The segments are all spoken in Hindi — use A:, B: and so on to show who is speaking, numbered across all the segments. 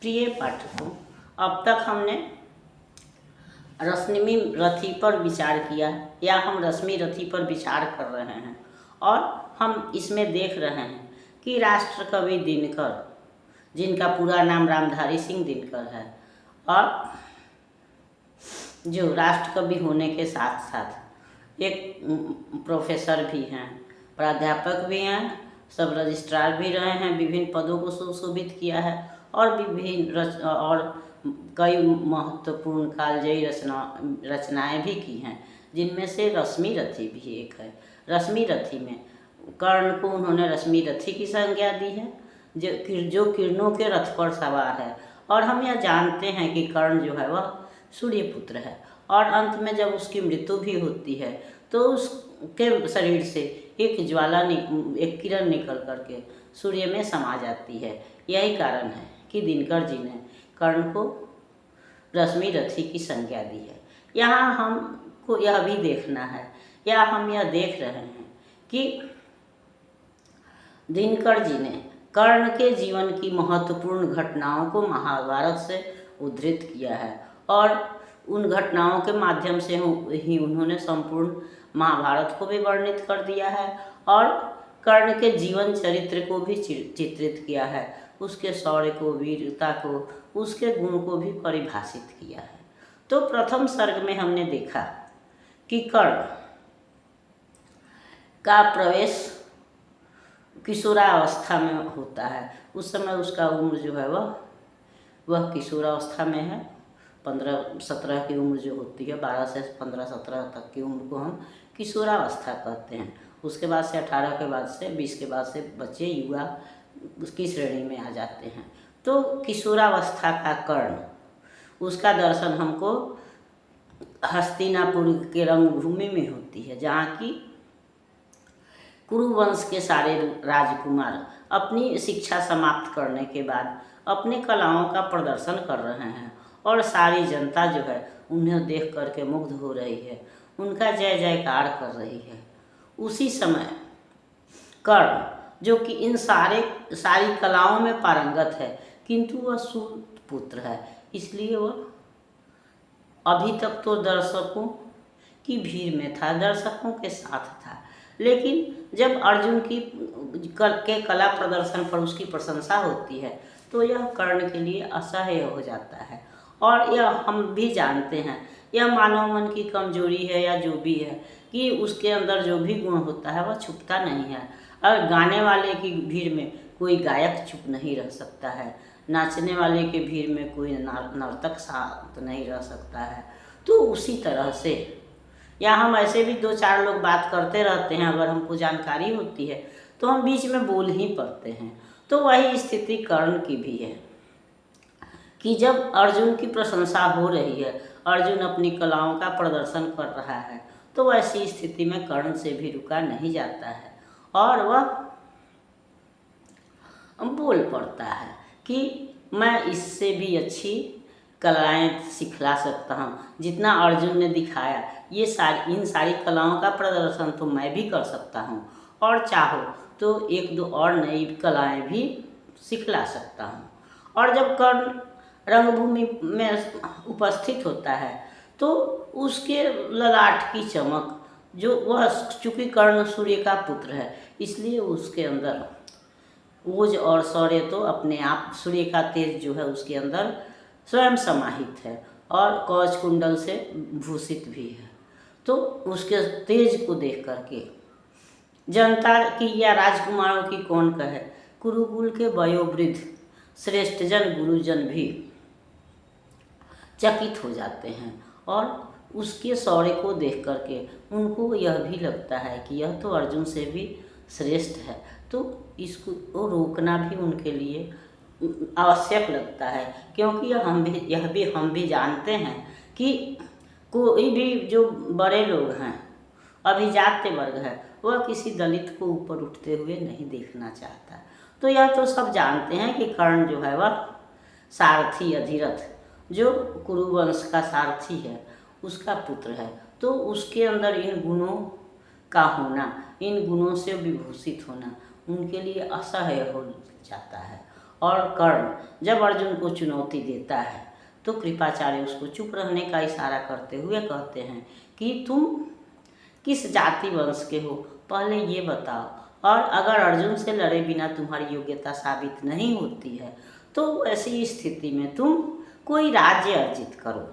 A: प्रिय पाठकों, अब तक हमने रश्मि रथी पर विचार किया या हम रश्मि रथी पर विचार कर रहे हैं और हम इसमें देख रहे हैं कि राष्ट्र कवि दिनकर, जिनका पूरा नाम रामधारी सिंह दिनकर है और जो राष्ट्र कवि होने के साथ साथ एक प्रोफेसर भी हैं, प्राध्यापक भी हैं, सब रजिस्ट्रार भी रहे हैं, विभिन्न पदों को सुशोभित किया है और विभिन्न और कई महत्वपूर्ण कालजयी रचनाएं भी की हैं, जिनमें से रश्मि रथी भी एक है। रश्मि रथी में कर्ण को उन्होंने रश्मि रथी की संज्ञा दी है, जो किरणों के रथ पर सवार है। और हम यह जानते हैं कि कर्ण जो है वह सूर्यपुत्र है और अंत में जब उसकी मृत्यु भी होती है तो उसके शरीर से एक किरण निकल करके सूर्य में समा जाती है। यही कारण है कि दिनकर जी ने कर्ण को रश्मि रथी की संज्ञा दी है। यहाँ हमको यह भी देखना है या हम यह देख रहे हैं कि दिनकर जी ने कर्ण के जीवन की महत्वपूर्ण घटनाओं को महाभारत से उद्धृत किया है और उन घटनाओं के माध्यम से ही उन्होंने संपूर्ण महाभारत को भी वर्णित कर दिया है और कर्ण के जीवन चरित्र को भी चित्रित किया है, उसके शौर्य को, वीरता को, उसके गुण को भी परिभाषित किया है। तो प्रथम सर्ग में हमने देखा कि कर्ण का प्रवेश किशोरावस्था में होता है। उस समय उसका उम्र जो है वह किशोरावस्था में है। 15-17 की उम्र जो होती है, 12 से 15-17 तक की उम्र को हम किशोरावस्था कहते हैं। उसके बाद से 18 के बाद से 20 के बाद से बच्चे युवा उसकी श्रेणी में आ जाते हैं। तो किशोरावस्था का कर्ण, उसका दर्शन हमको हस्तिनापुर के रंगभूमि में होती है, जहाँ की कुरुवंश के सारे राजकुमार अपनी शिक्षा समाप्त करने के बाद अपने कलाओं का प्रदर्शन कर रहे हैं और सारी जनता जो है उन्हें देख करके मुग्ध हो रही है, उनका जय जयकार कर रही है। उसी समय कर्ण, जो कि इन सारी कलाओं में पारंगत है, किंतु वह सूतपुत्र है, इसलिए वह अभी तक तो दर्शकों की भीड़ में था, दर्शकों के साथ था। लेकिन जब अर्जुन के कला प्रदर्शन पर उसकी प्रशंसा होती है तो यह कर्ण के लिए असह्य हो जाता है। और यह हम भी जानते हैं, यह मानव मन की कमजोरी है या जो भी है कि उसके अंदर जो भी गुण होता है वह छुपता नहीं है। और गाने वाले की भीड़ में कोई गायक चुप नहीं रह सकता है, नाचने वाले के भीड़ में कोई नर्तक शांत नहीं रह सकता है। तो उसी तरह से या हम ऐसे भी 2-4 लोग बात करते रहते हैं, अगर हमको जानकारी होती है तो हम बीच में बोल ही पड़ते हैं। तो वही स्थिति कर्ण की भी है कि जब अर्जुन की प्रशंसा हो रही है, अर्जुन अपनी कलाओं का प्रदर्शन कर रहा है, तो ऐसी स्थिति में कर्ण से भी रुका नहीं जाता है और वह बोल पड़ता है कि मैं इससे भी अच्छी कलाएं सिखला सकता हूँ। जितना अर्जुन ने दिखाया इन सारी कलाओं का प्रदर्शन तो मैं भी कर सकता हूँ और चाहो तो 1-2 और नई कलाएं भी सिखला सकता हूँ। और जब कर्ण रंगभूमि में उपस्थित होता है तो उसके ललाट की चमक, जो वह चूँकि कर्ण सूर्य का पुत्र है, इसलिए उसके अंदर ओज और शौर्य तो अपने आप, सूर्य का तेज जो है उसके अंदर स्वयं समाहित है और कवच कुंडल से भूषित भी है। तो उसके तेज को देख करके जनता की या राजकुमारों की कौन कहे, कुरुकुल के वयोवृद्ध श्रेष्ठजन गुरुजन भी चकित हो जाते हैं और उसके शौर्य को देख करके उनको यह भी लगता है कि यह तो अर्जुन से भी श्रेष्ठ है। तो इसको रोकना भी उनके लिए आवश्यक लगता है, क्योंकि हम भी जानते हैं कि कोई भी जो बड़े लोग हैं, अभिजात्य वर्ग है, वह किसी दलित को ऊपर उठते हुए नहीं देखना चाहता। तो यह तो सब जानते हैं कि कर्ण जो है वह सारथी अधिरथ, जो कुरुवंश का सारथी है, उसका पुत्र है। तो उसके अंदर इन गुणों का होना, इन गुणों से विभूषित होना उनके लिए असह्य हो जाता है और कर्ण जब अर्जुन को चुनौती देता है तो कृपाचार्य उसको चुप रहने का इशारा करते हुए कहते हैं कि तुम किस जाति वंश के हो, पहले ये बताओ। और अगर अर्जुन से लड़े बिना तुम्हारी योग्यता साबित नहीं होती है तो ऐसी स्थिति में तुम कोई राज्य अर्जित करो।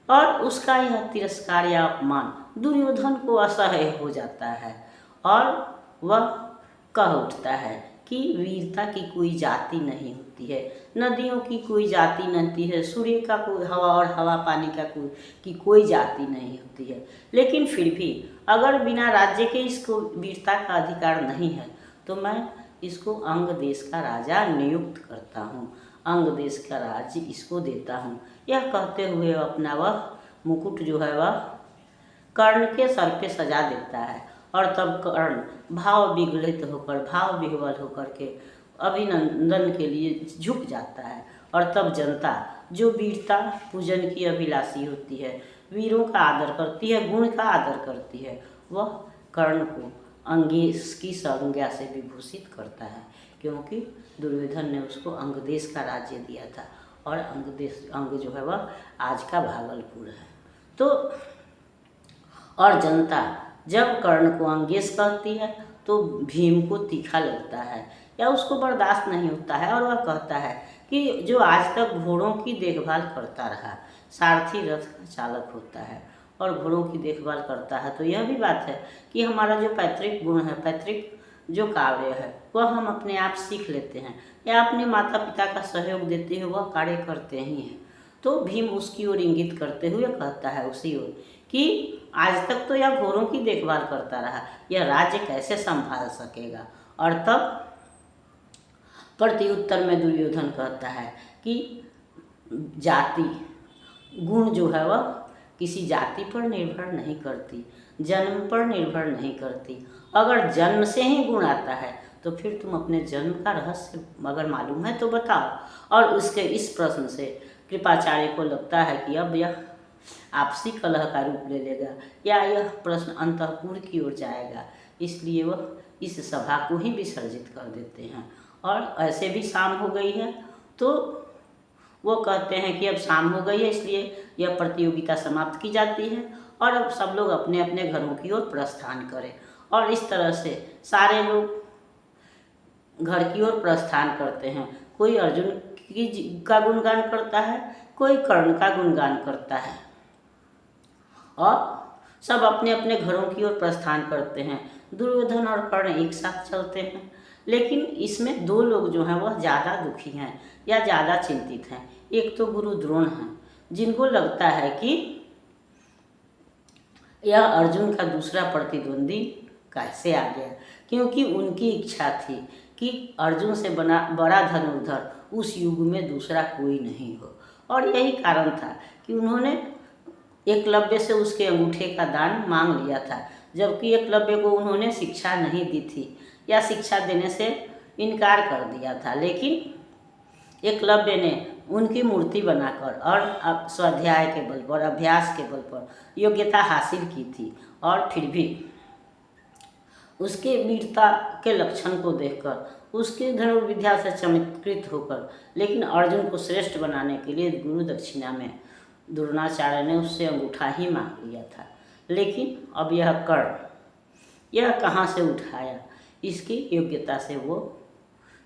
A: और उसका यह तिरस्कार या अपमान दुर्योधन को असह्य हो जाता है और वह कह उठता है कि वीरता की कोई जाति नहीं होती है, नदियों की कोई जाति नहीं होती है, सूर्य का कोई हवा और हवा पानी का कोई जाति नहीं होती है। लेकिन फिर भी अगर बिना राज्य के इसको वीरता का अधिकार नहीं है तो मैं इसको अंग देश का राजा नियुक्त करता हूँ, अंग देश का राज्य इसको देता हूँ। यह कहते हुए अपना वह मुकुट जो है वह कर्ण के सर पे सजा देता है और तब कर्ण भाव विगलित होकर, भाव विह्वल होकर के अभिनंदन के लिए झुक जाता है। और तब जनता जो वीरता पूजन की अभिलाषी होती है, वीरों का आदर करती है, गुण का आदर करती है, वह कर्ण को अंगेश की संज्ञा से विभूषित करता है, क्योंकि दुर्योधन ने उसको अंगदेश का राज्य दिया था और अंग जो है वह आज का भागलपुर है। तो और जनता जब कर्ण को अंगेश कहती है तो भीम को तीखा लगता है या उसको बर्दाश्त नहीं होता है और वह कहता है कि जो आज तक घोड़ों की देखभाल करता रहा, सारथी रथ का चालक होता है और घोड़ों की देखभाल करता है, तो यह भी बात है कि हमारा जो पैतृक गुण है, पैतृक जो कार्य है वह हम अपने आप सीख लेते हैं या अपने माता पिता का सहयोग देते हुए वह कार्य करते ही हैं। तो भीम उसकी ओर इंगित करते हुए कहता है उसी ओर कि आज तक तो यह घोड़ों की देखभाल करता रहा, यह राज्य कैसे संभाल सकेगा। और तब प्रत्युत्तर में दुर्योधन कहता है कि जाति गुण जो है वह किसी जाति पर निर्भर नहीं करती, जन्म पर निर्भर नहीं करती। अगर जन्म से ही गुण आता है तो फिर तुम अपने जन्म का रहस्य अगर मालूम है तो बताओ। और उसके इस प्रश्न से कृपाचार्य को लगता है कि अब यह आपसी कलह का रूप ले लेगा या यह प्रश्न अंतःपुर की ओर जाएगा, इसलिए वह इस सभा को ही विसर्जित कर देते हैं। और ऐसे भी शाम हो गई है तो वो कहते हैं कि अब शाम हो गई है, इसलिए यह प्रतियोगिता समाप्त की जाती है और अब सब लोग अपने अपने घरों की ओर प्रस्थान करें। और इस तरह से सारे लोग घर की ओर प्रस्थान करते हैं। कोई अर्जुन का गुणगान करता है, कोई कर्ण का गुणगान करता है और सब अपने अपने घरों की ओर प्रस्थान करते हैं। दुर्योधन और कर्ण एक साथ चलते हैं, लेकिन इसमें दो लोग जो हैं वह ज़्यादा दुखी हैं या ज़्यादा चिंतित हैं। एक तो गुरु द्रोण हैं, जिनको लगता है कि यह अर्जुन का दूसरा प्रतिद्वंदी कैसे आ गया, क्योंकि उनकी इच्छा थी कि अर्जुन से बड़ा धनुर्धर उस युग में दूसरा कोई नहीं हो। और यही कारण था कि उन्होंने एकलव्य से उसके अंगूठे का दान मांग लिया था, जबकि एकलव्य को उन्होंने शिक्षा नहीं दी थी या शिक्षा देने से इनकार कर दिया था। लेकिन एकलव्य ने उनकी मूर्ति बनाकर और स्वाध्याय के बल पर, अभ्यास के बल पर योग्यता हासिल की थी और फिर भी उसके वीरता के लक्षण को देखकर, उसके धनुर्विद्या से चमत्कृत होकर, लेकिन अर्जुन को श्रेष्ठ बनाने के लिए गुरु दक्षिणा में द्रोणाचार्य ने उससे अंगूठा ही मांग लिया था। लेकिन अब यह कर्ण यह कहाँ से उठाया, इसकी योग्यता से वो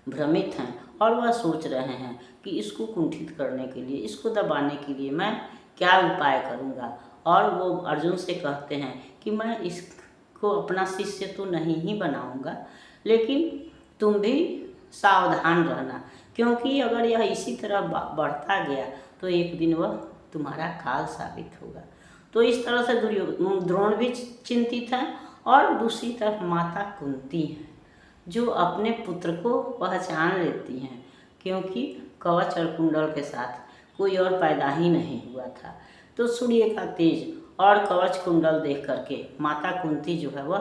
A: भ्रमित हैं और वह सोच रहे हैं कि इसको कुंठित करने के लिए, इसको दबाने के लिए मैं क्या उपाय करूँगा। और वो अर्जुन से कहते हैं कि मैं इसको अपना शिष्य तो नहीं ही बनाऊँगा, लेकिन तुम भी सावधान रहना, क्योंकि अगर यह इसी तरह बढ़ता गया तो एक दिन वह तुम्हारा काल साबित होगा। तो इस तरह से द्रोण भी चिंतित हैं और दूसरी तरफ माता कुंती हैं जो अपने पुत्र को पहचान लेती हैं, क्योंकि कवच और कुंडल के साथ कोई और पैदा ही नहीं हुआ था। तो सूर्य का तेज और कवच कुंडल देख करके माता कुंती जो है वह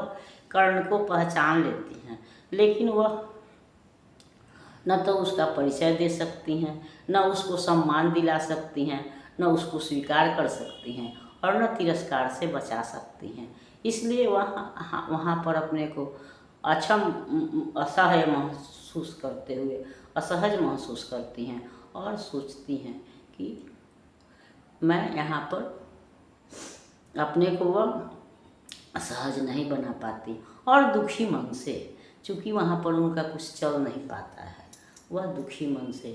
A: कर्ण को पहचान लेती हैं, लेकिन वह न तो उसका परिचय दे सकती हैं, न उसको सम्मान दिला सकती हैं, न उसको स्वीकार कर सकती हैं और न तिरस्कार से बचा सकती हैं। इसलिए वहाँ पर अपने को असह्य महसूस महसूस करते हुए असहज महसूस करती हैं और सोचती हैं कि मैं यहाँ पर अपने को वह सहज नहीं बना पाती, और दुखी मन से, चूँकि वहाँ पर उनका कुछ चल नहीं पाता है, वह दुखी मन से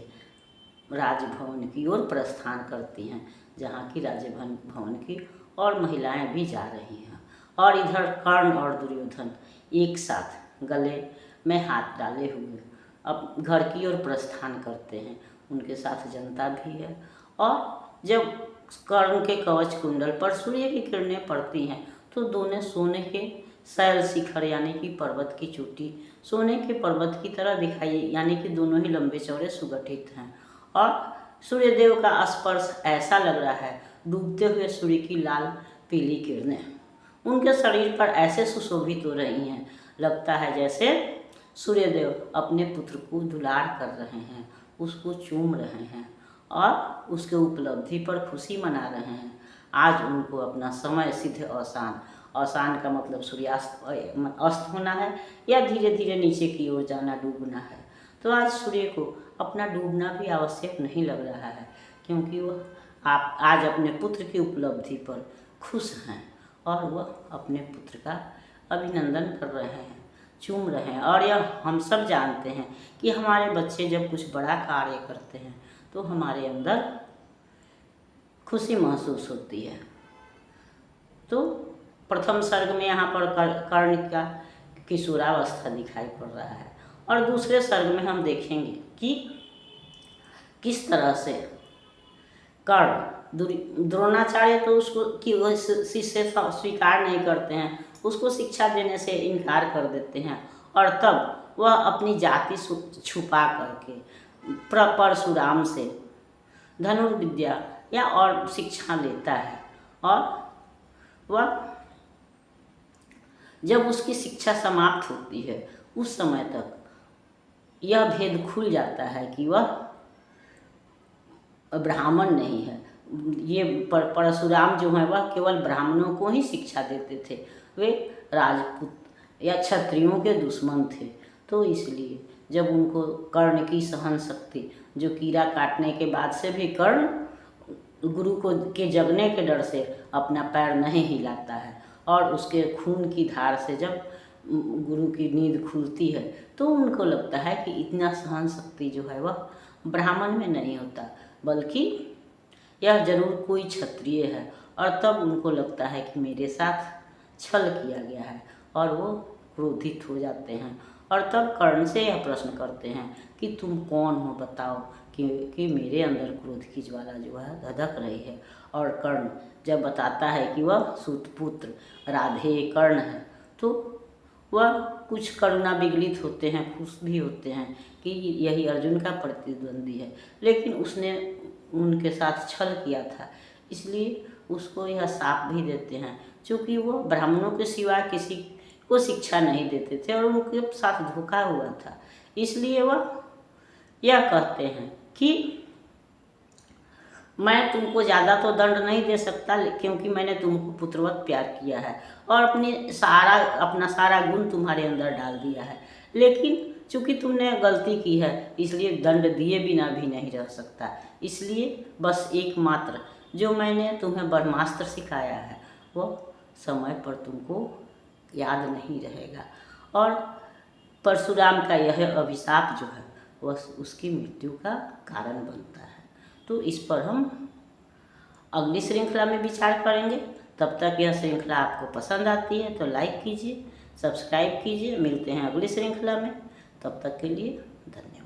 A: राजभवन की ओर प्रस्थान करती हैं, जहाँ की राजभवन की और महिलाएं भी जा रही हैं। और इधर कर्ण और दुर्योधन एक साथ गले में हाथ डाले हुए अब घर की ओर प्रस्थान करते हैं। उनके साथ जनता भी है। और जब कर्ण के कवच कुंडल पर सूर्य की किरणें पड़ती हैं तो दोनों सोने के शैल शिखर यानी कि पर्वत की चोटी सोने के पर्वत की तरह दिखाई, यानी कि दोनों ही लंबे चौड़े सुगठित हैं। और सूर्यदेव का स्पर्श ऐसा लग रहा है, डूबते हुए सूर्य की लाल पीली किरणें उनके शरीर पर ऐसे सुशोभित हो रही हैं, लगता है जैसे सूर्यदेव अपने पुत्र को दुलार कर रहे हैं, उसको चूम रहे हैं और उसके उपलब्धि पर खुशी मना रहे हैं। आज उनको अपना समय सिद्ध अवसान का मतलब सूर्यास्त अस्त होना है या धीरे धीरे नीचे की ओर जाना, डूबना है। तो आज सूर्य को अपना डूबना भी आवश्यक नहीं लग रहा है, क्योंकि वह आज अपने पुत्र की उपलब्धि पर खुश हैं और वह अपने पुत्र का अभिनंदन कर रहे हैं, चूम रहे हैं। और यह हम सब जानते हैं कि हमारे बच्चे जब कुछ बड़ा कार्य करते हैं तो हमारे अंदर खुशी महसूस होती है। तो प्रथम सर्ग में यहाँ पर कर्ण का किशोरावस्था दिखाई पड़ रहा है, और दूसरे सर्ग में हम देखेंगे कि किस तरह से कर्ण द्रोणाचार्य तो उसको कि वह शिष्य स्वीकार नहीं करते हैं, उसको शिक्षा देने से इनकार कर देते हैं, और तब वह अपनी जाति छुपा करके परशुराम से धनुर्विद्या या और शिक्षा लेता है। और वह जब उसकी शिक्षा समाप्त होती है उस समय तक यह भेद खुल जाता है कि वह ब्राह्मण नहीं है। ये परशुराम जो है वह केवल ब्राह्मणों को ही शिक्षा देते थे, वे राजपूत या क्षत्रियों के दुश्मन थे। तो इसलिए जब उनको कर्ण की सहन शक्ति, जो कीड़ा काटने के बाद से भी कर्ण गुरु को के जगने के डर से अपना पैर नहीं हिलाता है, और उसके खून की धार से जब गुरु की नींद खुलती है तो उनको लगता है कि इतना सहन शक्ति जो है वह ब्राह्मण में नहीं होता, बल्कि यह जरूर कोई क्षत्रिय है। और तब उनको लगता है कि मेरे साथ छल किया गया है, और वो क्रोधित हो जाते हैं। और तब कर्ण से यह प्रश्न करते हैं कि तुम कौन हो, बताओ कि मेरे अंदर क्रोध की ज्वाला जो है धधक रही है। और कर्ण जब बताता है कि वह सूतपुत्र राधे कर्ण है, तो वह कुछ करुणा विगलित होते हैं, खुश भी होते हैं कि यही अर्जुन का प्रतिद्वंदी है, लेकिन उसने उनके साथ छल किया था, इसलिए उसको यह शाप भी देते हैं। चूँकि वो ब्राह्मणों के सिवा किसी को शिक्षा नहीं देते थे और उनके साथ धोखा हुआ था, इसलिए वह यह कहते हैं कि मैं तुमको ज़्यादा तो दंड नहीं दे सकता, क्योंकि मैंने तुमको पुत्रवत प्यार किया है और अपना सारा गुण तुम्हारे अंदर डाल दिया है, लेकिन चूँकि तुमने गलती की है इसलिए दंड दिए बिना भी नहीं रह सकता। इसलिए बस एकमात्र जो मैंने तुम्हें ब्रह्मास्त्र सिखाया है वो समय पर तुमको याद नहीं रहेगा, और परशुराम का यह अभिशाप जो है वह उसकी मृत्यु का कारण बनता है। तो इस पर हम अगली श्रृंखला में विचार करेंगे। तब तक यह श्रृंखला आपको पसंद आती है तो लाइक कीजिए, सब्सक्राइब कीजिए। मिलते हैं अगली श्रृंखला में, तब तक के लिए धन्यवाद।